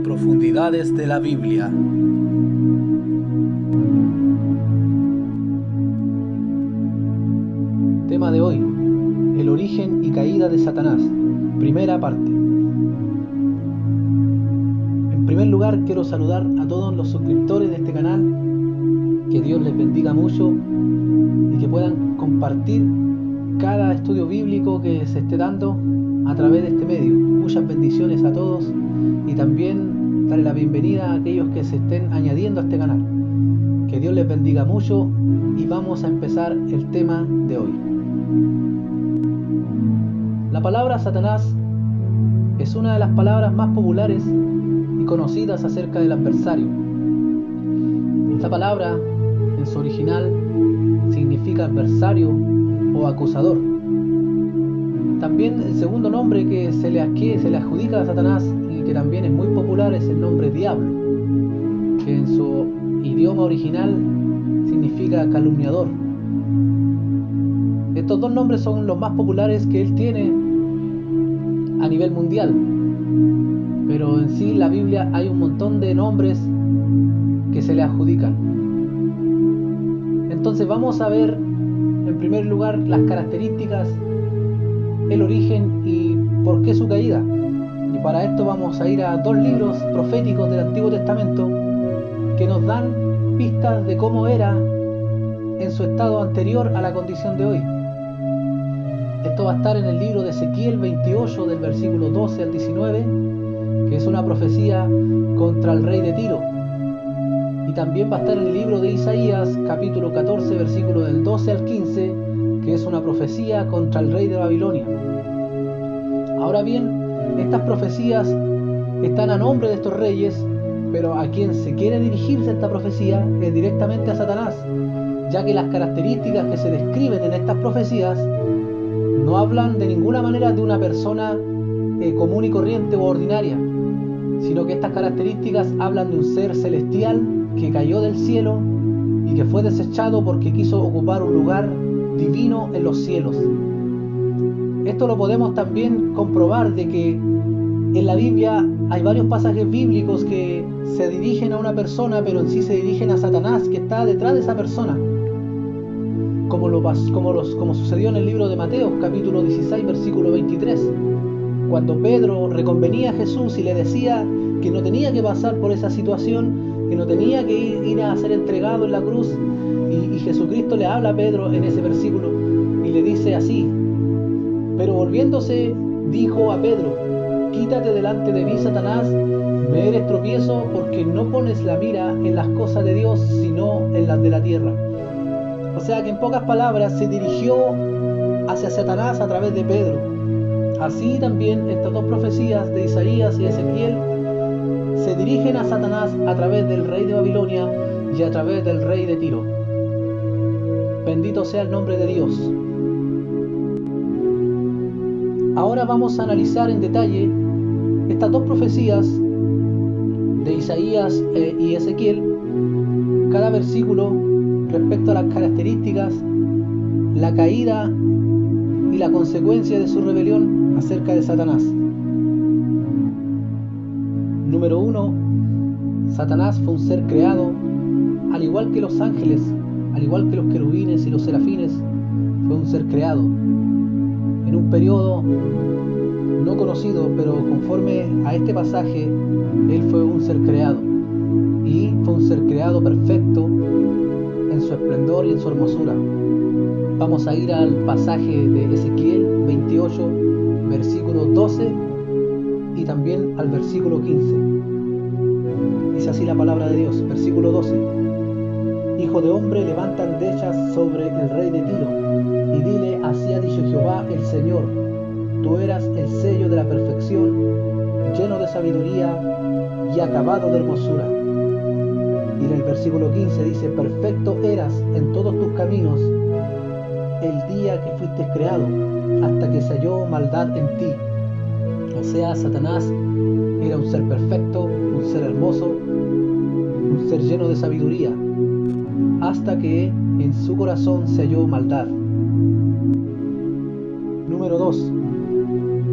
Profundidades de la Biblia. Tema de hoy: el origen y caída de Satanás. Primera parte. En primer lugar, quiero saludar a todos los suscriptores de este canal. Que Dios les bendiga mucho y que puedan compartir cada estudio bíblico que se esté dando a través de este medio. Muchas bendiciones a todos y también darle la bienvenida a aquellos que se estén añadiendo a este canal. Que Dios les bendiga mucho y vamos a empezar el tema de hoy. La palabra Satanás es una de las palabras más populares y conocidas acerca del adversario. Esta palabra, en su original, significa adversario o acusador. También el segundo nombre que se le adjudica a Satanás y que también es muy popular es el nombre diablo, que en su idioma original significa calumniador. Estos dos nombres son los más populares que él tiene a nivel mundial, pero en sí en la Biblia hay un montón de nombres que se le adjudican. Entonces vamos a ver en primer lugar las características, el origen y por qué su caída. Y para esto vamos a ir a dos libros proféticos del Antiguo Testamento que nos dan pistas de cómo era en su estado anterior a la condición de hoy. Esto va a estar en el libro de Ezequiel 28 del versículo 12 al 19, que es una profecía contra el rey de Tiro. Y también va a estar en el libro de Isaías capítulo 14 versículo del 12 al 15, que es una profecía contra el rey de Babilonia. Ahora bien, estas profecías están a nombre de estos reyes, pero a quien se quiere dirigirse esta profecía es directamente a Satanás, ya que las características que se describen en estas profecías no hablan de ninguna manera de una persona común y corriente o ordinaria, sino que estas características hablan de un ser celestial que cayó del cielo y que fue desechado porque quiso ocupar un lugar divino en los cielos. Esto lo podemos también comprobar de que en la Biblia hay varios pasajes bíblicos que se dirigen a una persona, pero en sí se dirigen a Satanás, que está detrás de esa persona, como sucedió en el libro de Mateo capítulo 16 versículo 23, cuando Pedro reconvenía a Jesús y le decía que no tenía que pasar por esa situación, que no tenía que ir a ser entregado en la cruz, y Jesucristo le habla a Pedro en ese versículo y le dice así: pero volviéndose dijo a Pedro: quítate delante de mí, Satanás, me eres tropiezo, porque no pones la mira en las cosas de Dios, sino en las de la tierra. O sea que en pocas palabras se dirigió hacia Satanás a través de Pedro. Así también estas dos profecías de Isaías y Ezequiel se dirigen a Satanás a través del rey de Babilonia y a través del rey de Tiro. Bendito sea el nombre de Dios. Ahora vamos a analizar en detalle estas dos profecías de Isaías y Ezequiel, cada versículo respecto a las características, la caída y la consecuencia de su rebelión acerca de Satanás. Número 1. Satanás fue un ser creado, al igual que los ángeles, al igual que los querubines y los serafines, fue un ser creado en un periodo no conocido, pero conforme a este pasaje, él fue un ser creado, y fue un ser creado perfecto en su esplendor y en su hermosura. Vamos a ir al pasaje de Ezequiel 28, versículo 12 y también al versículo 15. Dice así la palabra de Dios, versículo 12: Hijo de hombre, levanta endechas sobre el rey de Tiro, y dile: así ha dicho Jehová el Señor, tú eras el sello de la perfección, lleno de sabiduría y acabado de hermosura. Y en el versículo 15 dice: perfecto eras en todos tus caminos el día que fuiste creado, hasta que se halló maldad en ti. O sea, Satanás era un ser perfecto, un ser hermoso, un ser lleno de sabiduría, hasta que en su corazón se halló maldad. Número 2.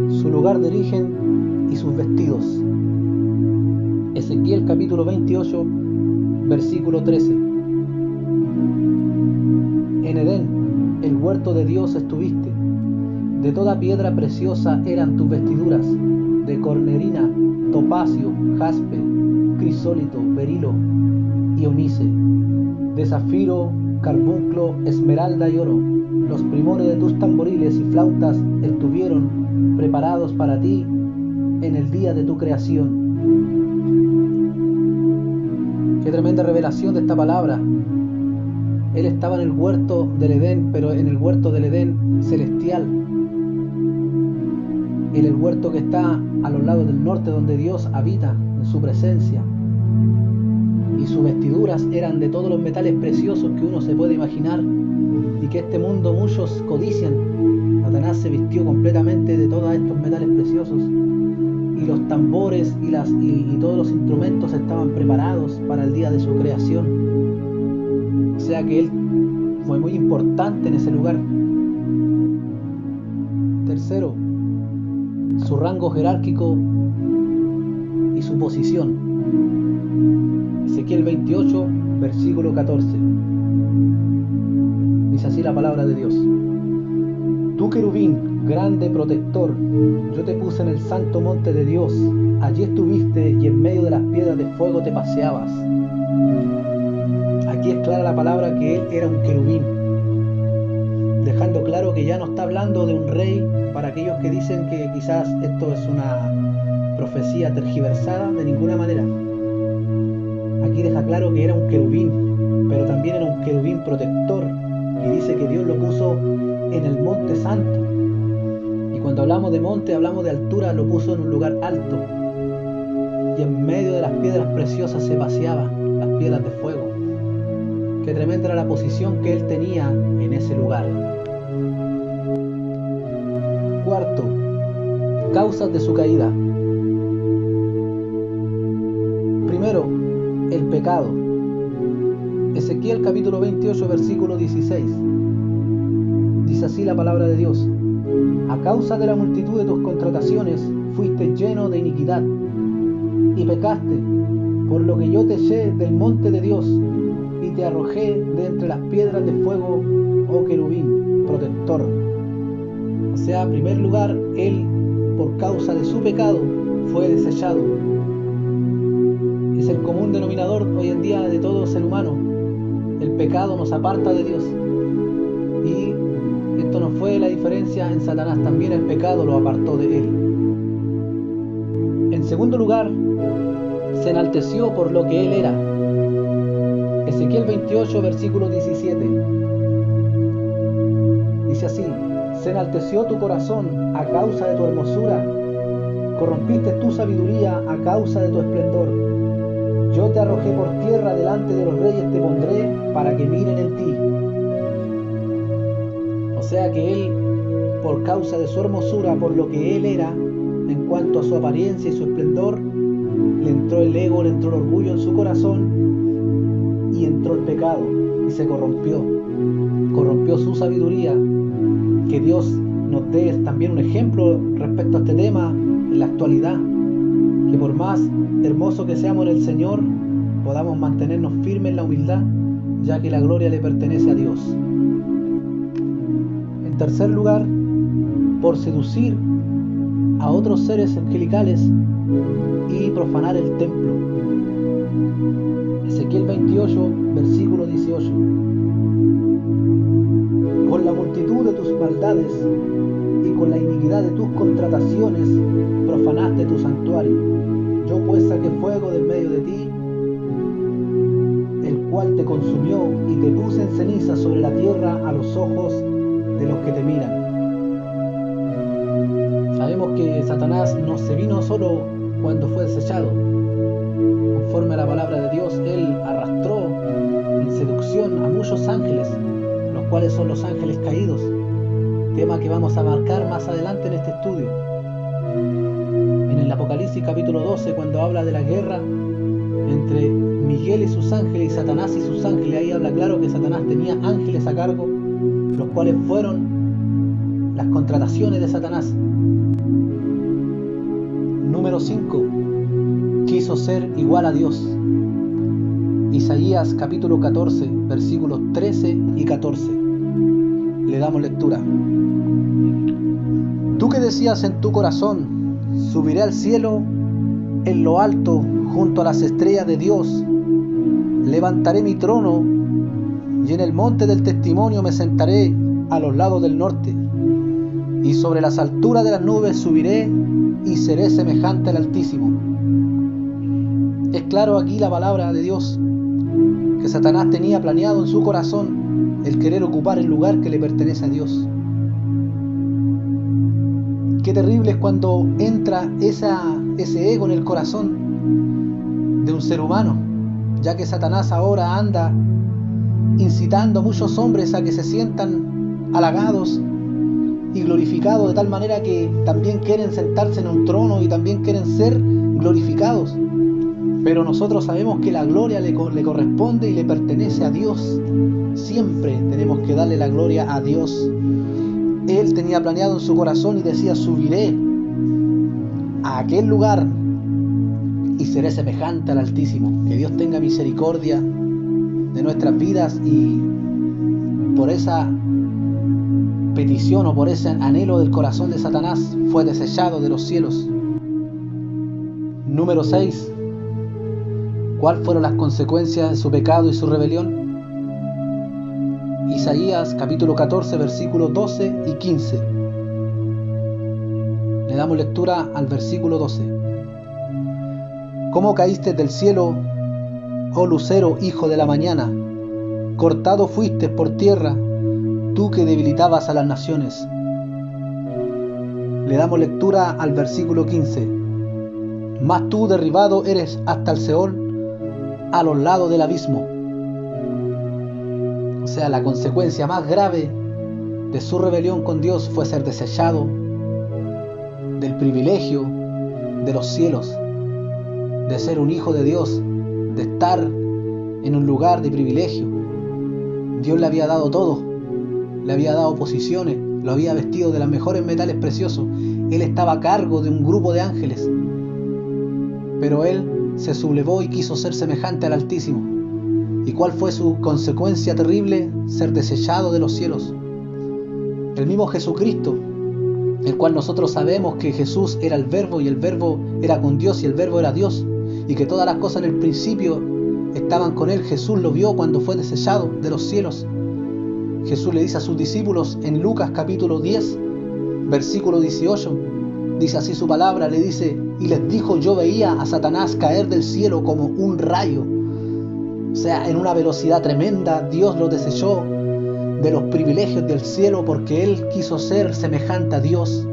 Su lugar de origen y sus vestidos. Ezequiel capítulo 28, versículo 13. En Edén, el huerto de Dios estuviste. De toda piedra preciosa eran tus vestiduras, de cornerina, topacio, jaspe, crisólito, berilo y onice, de zafiro, carbunclo, esmeralda y oro. Los primores de tus tamboriles y flautas estuvieron preparados para ti en el día de tu creación. Qué tremenda revelación de esta palabra. Él estaba en el huerto del Edén, pero en el huerto del Edén celestial. En el huerto que está a los lados del norte, donde Dios habita en su presencia. Y sus vestiduras eran de todos los metales preciosos que uno se puede imaginar y que este mundo muchos codician. Satanás se vistió completamente de todos estos metales preciosos. Y los tambores y todos los instrumentos estaban preparados para el día de su creación. O sea que él fue muy importante en ese lugar. Tercero, su rango jerárquico y su posición. Ezequiel 28, versículo 14. Dice así la palabra de Dios: Tú, querubín, grande protector, yo te puse en el santo monte de Dios. Allí estuviste y en medio de las piedras de fuego te paseabas. Aquí es clara la palabra que él era un querubín, dejando claro que ya no está hablando de un rey. Para aquellos que dicen que quizás esto es una profecía tergiversada, de ninguna manera. Aquí deja claro que era un querubín, pero también era un querubín protector, y dice que Dios lo puso en el monte santo. Y cuando hablamos de monte, hablamos de altura, lo puso en un lugar alto. Y en medio de las piedras preciosas se paseaba, las piedras de fuego. Qué tremenda era la posición que él tenía en ese lugar. Cuarto, causas de su caída. Primero, el pecado. Ezequiel capítulo 28, versículo 16. Dice así la palabra de Dios: A causa de la multitud de tus contrataciones fuiste lleno de iniquidad y pecaste, por lo que yo te eché del monte de Dios y te arrojé de entre las piedras de fuego, oh querubín protector. O sea, en primer lugar, él, por causa de su pecado, fue desechado. Es el común denominador hoy en día de todo ser humano. El pecado nos aparta de Dios. Y esto no fue la diferencia en Satanás, también el pecado lo apartó de él. En segundo lugar, se enalteció por lo que él era. Ezequiel 28, versículo 17. Dice así: Se enalteció tu corazón a causa de tu hermosura, corrompiste tu sabiduría a causa de tu esplendor. Yo te arrojé por tierra, delante de los reyes te pondré, para que miren en ti. O sea que él, por causa de su hermosura, por lo que él era, en cuanto a su apariencia y su esplendor, le entró el ego, le entró el orgullo en su corazón y entró el pecado y se corrompió su sabiduría. Que Dios nos dé también un ejemplo respecto a este tema en la actualidad, que por más hermoso que seamos en el Señor, podamos mantenernos firmes en la humildad, ya que la gloria le pertenece a Dios. En tercer lugar, por seducir a otros seres angelicales y profanar el templo. Ezequiel 28, versículo 18. Con la multitud de tus maldades y con la iniquidad de tus contrataciones profanaste tu santuario. Yo pues saqué fuego del medio de ti, el cual te consumió, y te puse en ceniza sobre la tierra a los ojos de los que te miran. Sabemos que Satanás no se vino solo cuando fue desechado. Conforme a la palabra de Dios, él arrastró en seducción a muchos ángeles, los cuales son los ángeles caídos, tema que vamos a marcar más adelante en este estudio. En el Apocalipsis capítulo 12, cuando habla de la guerra entre Miguel y sus ángeles y Satanás y sus ángeles, ahí habla claro que Satanás tenía ángeles a cargo, los cuales fueron las contrataciones de Satanás. Número 5. Quiso quiso ser igual a Dios. Isaías capítulo 14, versículos 13 y 14. Le damos lectura. Tú que decías en tu corazón, subiré al cielo, en lo alto, junto a las estrellas de Dios, levantaré mi trono, y en el monte del testimonio me sentaré a los lados del norte, y sobre las alturas de las nubes subiré, y seré semejante al Altísimo. Es claro aquí la palabra de Dios, que Satanás tenía planeado en su corazón el querer ocupar el lugar que le pertenece a Dios. Qué terrible es cuando entra ese ego en el corazón de un ser humano, ya que Satanás ahora anda incitando a muchos hombres a que se sientan halagados y glorificados, de tal manera que también quieren sentarse en un trono y también quieren ser glorificados. Pero nosotros sabemos que la gloria le corresponde y le pertenece a Dios. Siempre tenemos que darle la gloria a Dios. Él tenía planeado en su corazón y decía: subiré a aquel lugar y seré semejante al Altísimo. Que Dios tenga misericordia de nuestras vidas, y por esa petición o por ese anhelo del corazón de Satanás fue desechado de los cielos. Número 6. ¿Cuáles fueron las consecuencias de su pecado y su rebelión? Isaías capítulo 14, versículos 12 y 15. Le damos lectura al versículo 12. ¿Cómo caíste del cielo, oh lucero, hijo de la mañana? Cortado fuiste por tierra, tú que debilitabas a las naciones. Le damos lectura al versículo 15. Mas tú derribado eres hasta el Seol, a los lados del abismo. O sea, la consecuencia más grave de su rebelión con Dios fue ser desechado del privilegio de los cielos, de ser un hijo de Dios, de estar en un lugar de privilegio. Dios le había dado todo, le había dado posiciones, lo había vestido de los mejores metales preciosos. Él estaba a cargo de un grupo de ángeles, pero él se sublevó y quiso ser semejante al Altísimo. ¿Y cuál fue su consecuencia terrible? Ser desechado de los cielos. El mismo Jesucristo, el cual nosotros sabemos que Jesús era el Verbo, y el Verbo era con Dios, y el Verbo era Dios, y que todas las cosas en el principio estaban con Él. Jesús lo vio cuando fue desechado de los cielos. Jesús le dice a sus discípulos en Lucas capítulo 10, versículo 18, dice así su palabra, le dice: y les dijo: yo veía a Satanás caer del cielo como un rayo. O sea, en una velocidad tremenda. Dios lo desechó de los privilegios del cielo porque Él quiso ser semejante a Dios.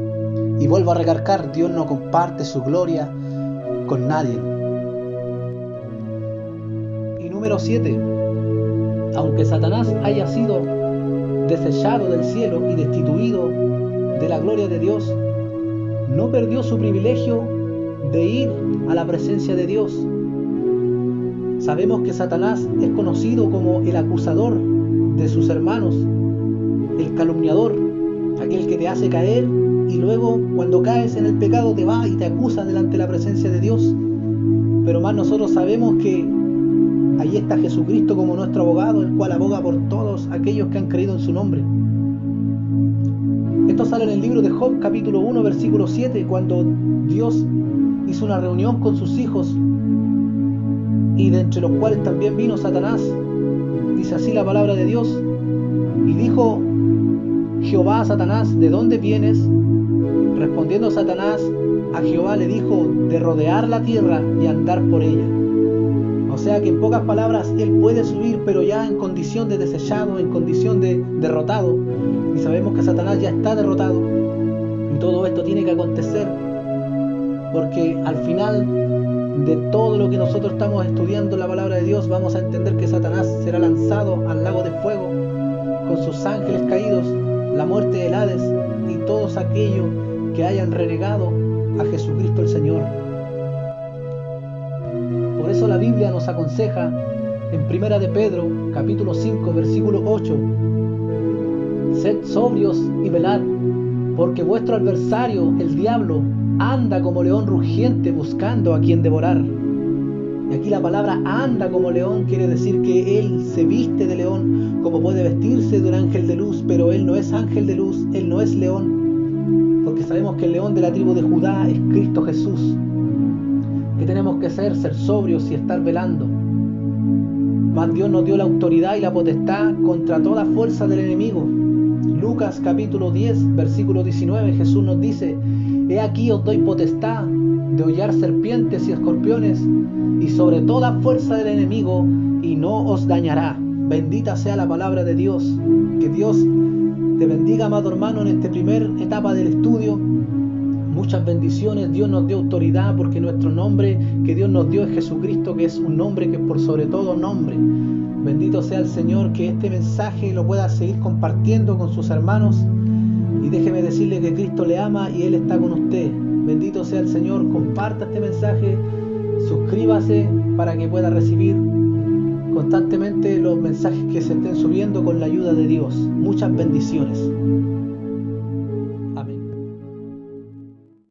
Y vuelvo a recalcar, Dios no comparte su gloria con nadie. Y número 7. Aunque Satanás haya sido desechado del cielo y destituido de la gloria de Dios, no perdió su privilegio de ir a la presencia de Dios. Sabemos que Satanás es conocido como el acusador de sus hermanos, el calumniador, aquel que te hace caer y luego cuando caes en el pecado te va y te acusa delante de la presencia de Dios. Pero más nosotros sabemos que ahí está Jesucristo como nuestro abogado, el cual aboga por todos aquellos que han creído en su nombre. Esto sale en el libro de Job capítulo 1 versículo 7, cuando Dios hizo una reunión con sus hijos, y de entre los cuales también vino Satanás. Dice así la palabra de Dios: y dijo Jehová a Satanás: ¿de dónde vienes? Respondiendo Satanás a Jehová le dijo: de rodear la tierra y andar por ella. O sea que en pocas palabras él puede subir, pero ya en condición de desechado, en condición de derrotado. Y sabemos que Satanás ya está derrotado, y todo esto tiene que acontecer porque al final de todo lo que nosotros estamos estudiando en la palabra de Dios, vamos a entender que Satanás será lanzado al lago de fuego con sus ángeles caídos, la muerte del Hades y todos aquellos que hayan renegado a Jesucristo el Señor. Por eso la Biblia nos aconseja en 1 de Pedro capítulo 5 versículo 8: sed sobrios y velad, porque vuestro adversario, el diablo, anda como león rugiente buscando a quien devorar. Y aquí la palabra anda como león quiere decir que Él se viste de león, como puede vestirse de un ángel de luz, pero Él no es ángel de luz, Él no es león, porque sabemos que el león de la tribu de Judá es Cristo Jesús. ¿Qué tenemos que hacer? Ser sobrios y estar velando. Mas Dios nos dio la autoridad y la potestad contra toda fuerza del enemigo. Lucas capítulo 10, versículo 19, Jesús nos dice: he aquí os doy potestad de hollar serpientes y escorpiones y sobre toda fuerza del enemigo, y no os dañará. Bendita sea la palabra de Dios. Que Dios te bendiga, amado hermano, en esta primera etapa del estudio. Muchas bendiciones. Dios nos dio autoridad porque nuestro nombre que Dios nos dio es Jesucristo, que es un nombre que es por sobre todo nombre. Bendito sea el Señor, que este mensaje lo pueda seguir compartiendo con sus hermanos. Y déjeme decirle que Cristo le ama y Él está con usted. Bendito sea el Señor. Comparta este mensaje, suscríbase para que pueda recibir constantemente los mensajes que se estén subiendo con la ayuda de Dios. Muchas bendiciones.